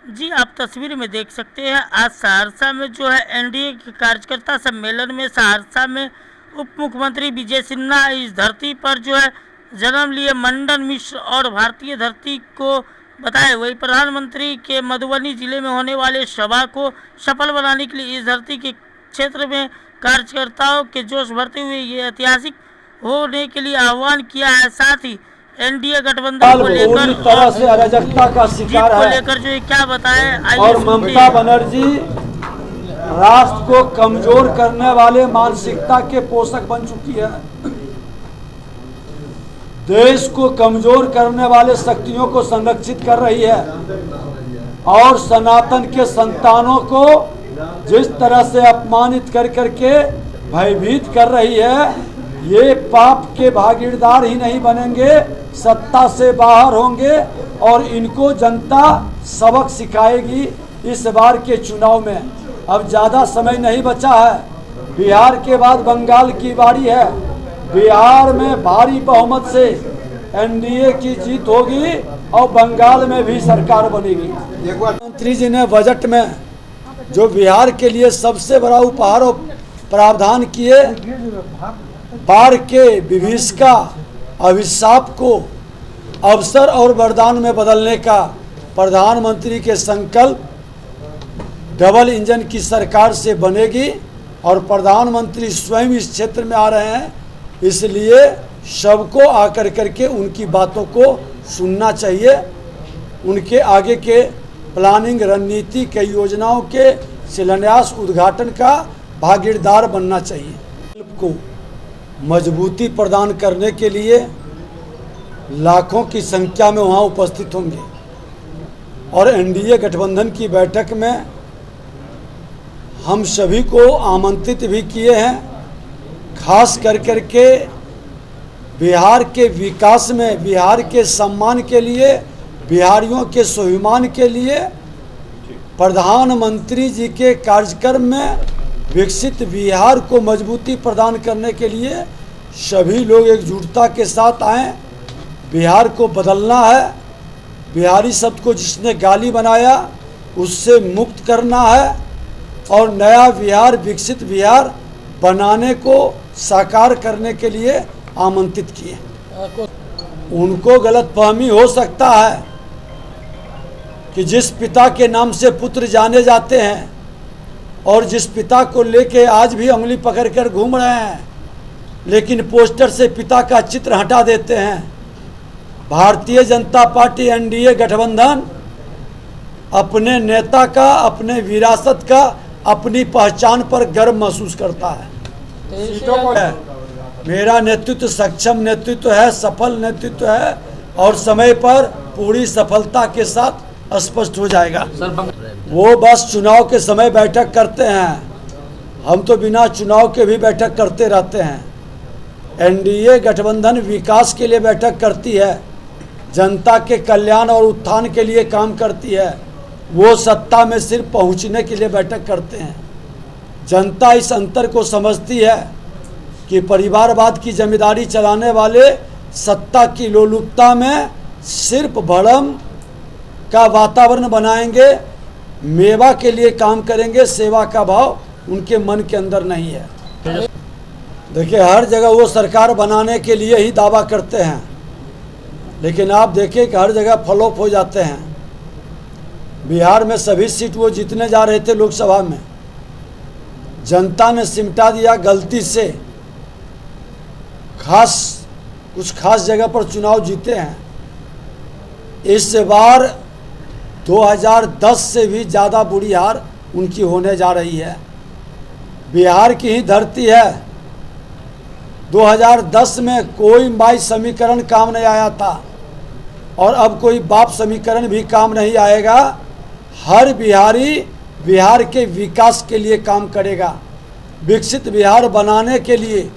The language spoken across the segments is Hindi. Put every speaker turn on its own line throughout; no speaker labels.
जी, आप तस्वीर में देख सकते हैं आज सहरसा में जो है एनडीए के कार्यकर्ता सम्मेलन में सहरसा में उप मुख्यमंत्री विजय सिन्हा इस धरती पर जो है जन्म लिए मंडन मिश्र और भारतीय धरती को बताए। वही प्रधानमंत्री के मधुबनी जिले में होने वाले सभा को सफल बनाने के लिए इस धरती के क्षेत्र में कार्यकर्ताओं के जोश भरते हुए ये ऐतिहासिक होने के लिए आह्वान किया है। साथ ही एनडीए गठबंधन को लेकर
पूरी तरह से अराजकता का शिकार है
लेकर जो क्या बताएं
और ममता बनर्जी राष्ट्र को कमजोर करने वाले मानसिकता के पोषक बन चुकी है। देश को कमजोर करने वाले शक्तियों को संरक्षित कर रही है और सनातन के संतानों को जिस तरह से अपमानित कर करके भयभीत कर रही है, ये पाप के भागीदार ही नहीं बनेंगे, सत्ता से बाहर होंगे और इनको जनता सबक सिखाएगी इस बार के चुनाव में। अब ज़्यादा समय नहीं बचा है। बिहार के बाद बंगाल की बारी है। बिहार में भारी बहुमत से एनडीए की जीत होगी और बंगाल में भी सरकार बनेगी। प्रधानमंत्री जी ने बजट में जो बिहार के लिए सबसे बड़ा उपहार और प्रावधान किए, बाढ़ के विभीषिका अभिशाप को अवसर और वरदान में बदलने का प्रधानमंत्री के संकल्प डबल इंजन की सरकार से बनेगी और प्रधानमंत्री स्वयं इस क्षेत्र में आ रहे हैं, इसलिए सबको आकर करके उनकी बातों को सुनना चाहिए। उनके आगे के प्लानिंग रणनीति के योजनाओं के शिलान्यास उद्घाटन का भागीदार बनना चाहिए। को मजबूती प्रदान करने के लिए लाखों की संख्या में वहां उपस्थित होंगे और एनडीए गठबंधन की बैठक में हम सभी को आमंत्रित भी किए हैं। खास कर करके बिहार के विकास में, बिहार के सम्मान के लिए, बिहारियों के स्वाभिमान के लिए प्रधानमंत्री जी के कार्यक्रम में विकसित बिहार को मजबूती प्रदान करने के लिए सभी लोग एकजुटता के साथ आएं। बिहार को बदलना है। बिहारी शब्द को जिसने गाली बनाया उससे मुक्त करना है और नया बिहार, विकसित बिहार बनाने को साकार करने के लिए आमंत्रित किए। उनको गलतफहमी हो सकता है कि जिस पिता के नाम से पुत्र जाने जाते हैं और जिस पिता को लेके आज भी उंगली पकड़कर घूम रहे हैं, लेकिन पोस्टर से पिता का चित्र हटा देते हैं। भारतीय जनता पार्टी एनडीए गठबंधन अपने नेता का, अपने विरासत का, अपनी पहचान पर गर्व महसूस करता है। मेरा नेतृत्व सक्षम नेतृत्व है, सफल नेतृत्व है और समय पर पूरी सफलता के साथ स्पष्ट हो जाएगा। वो बस चुनाव के समय बैठक करते हैं, हम तो बिना चुनाव के भी बैठक करते रहते हैं। एनडीए गठबंधन विकास के लिए बैठक करती है, जनता के कल्याण और उत्थान के लिए काम करती है। वो सत्ता में सिर्फ पहुंचने के लिए बैठक करते हैं। जनता इस अंतर को समझती है कि परिवारवाद की जिम्मेदारी चलाने वाले सत्ता की लोलुपता में सिर्फ भड़म का वातावरण बनाएंगे, मेवा के लिए काम करेंगे, सेवा का भाव उनके मन के अंदर नहीं है। देखिए, हर जगह वो सरकार बनाने के लिए ही दावा करते हैं, लेकिन आप देखिए कि हर जगह फ्लॉप हो जाते हैं। बिहार में सभी सीट वो जीतने जा रहे थे लोकसभा में, जनता ने सिमटा दिया गलती से। कुछ खास जगह पर चुनाव जीते हैं। इस बार 2010 से भी ज़्यादा बुरी हार उनकी होने जा रही है। बिहार की ही धरती है। 2010 में कोई माई समीकरण काम नहीं आया था और अब कोई बाप समीकरण भी काम नहीं आएगा। हर बिहारी बिहार के विकास के लिए काम करेगा। विकसित बिहार बनाने के लिए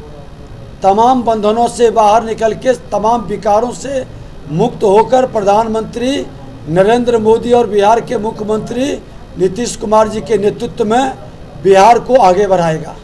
तमाम बंधनों से बाहर निकल के, तमाम विकारों से मुक्त होकर प्रधानमंत्री नरेंद्र मोदी और बिहार के मुख्यमंत्री नीतीश कुमार जी के नेतृत्व में बिहार को आगे बढ़ाएगा।